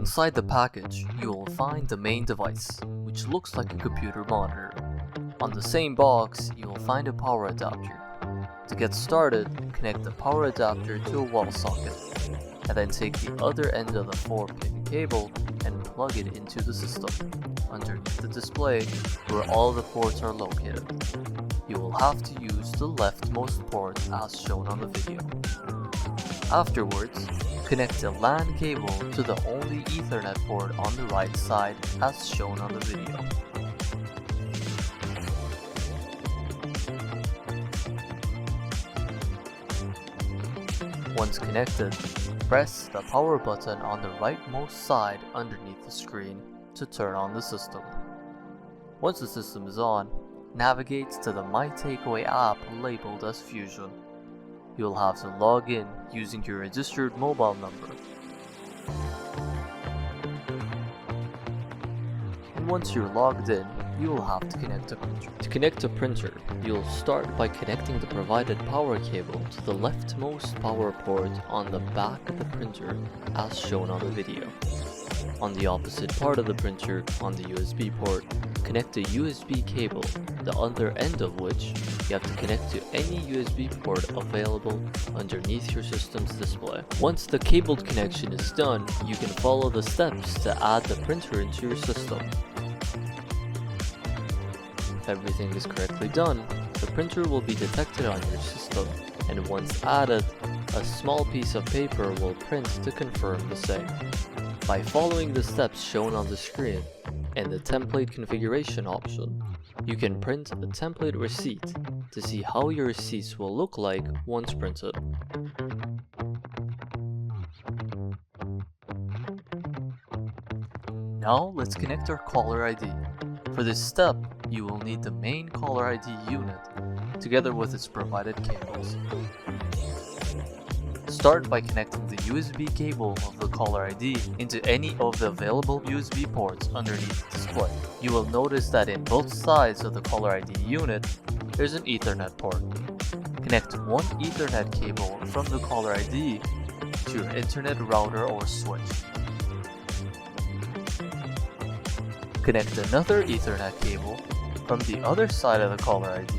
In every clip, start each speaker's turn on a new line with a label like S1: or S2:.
S1: Inside the package, you will find the main device, which looks like a computer monitor. On the same box, you will find a power adapter. To get started, connect the power adapter to a wall socket, and then take the other end of the 4-pin cable and plug it into the system, underneath the display where all the ports are located. You will have to use the leftmost port as shown on the video. Afterwards, connect a LAN cable to the only Ethernet port on the right side as shown on the video. Once connected, press the power button on the rightmost side underneath the screen to turn on the system. Once the system is on, navigate to the My Takeaway app labeled as Fusion. You'll have to log in using your registered mobile number. And once you're logged in, you will have to connect a printer. To connect a printer, you'll start by connecting the provided power cable to the leftmost power port on the back of the printer as shown on the video. On the opposite part of the printer, on the USB port, connect a USB cable, the other end of which you have to connect to any USB port available underneath your system's display. Once the cabled connection is done, you can follow the steps to add the printer into your system. If everything is correctly done, the printer will be detected on your system, and once added, a small piece of paper will print to confirm the same. By following the steps shown on the screen and the template configuration option, you can print a template receipt to see how your receipts will look like once printed. Now let's connect our caller ID. For this step, you will need the main caller ID unit together with its provided cables. Start by connecting the USB cable of the caller ID into any of the available USB ports underneath the display. You will notice that in both sides of the caller ID unit, there's an Ethernet port. Connect one Ethernet cable from the caller ID to your internet router or switch. Connect another Ethernet cable from the other side of the caller ID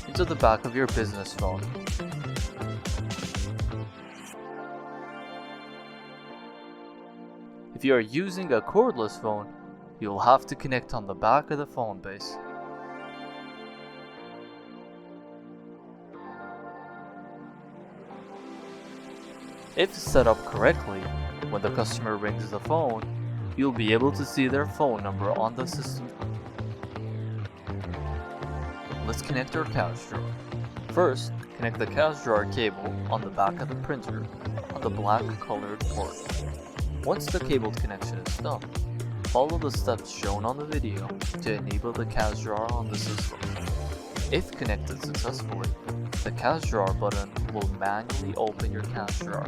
S1: into the back of your business phone. If you are using a cordless phone, you will have to connect on the back of the phone base. If set up correctly, when the customer rings the phone, you'll be able to see their phone number on the system. Let's connect our cash drawer. First, connect the cash drawer cable on the back of the printer on the black colored port. Once the cabled connection is done, follow the steps shown on the video to enable the cash drawer on the system. If connected successfully, the cash drawer button will manually open your cash drawer.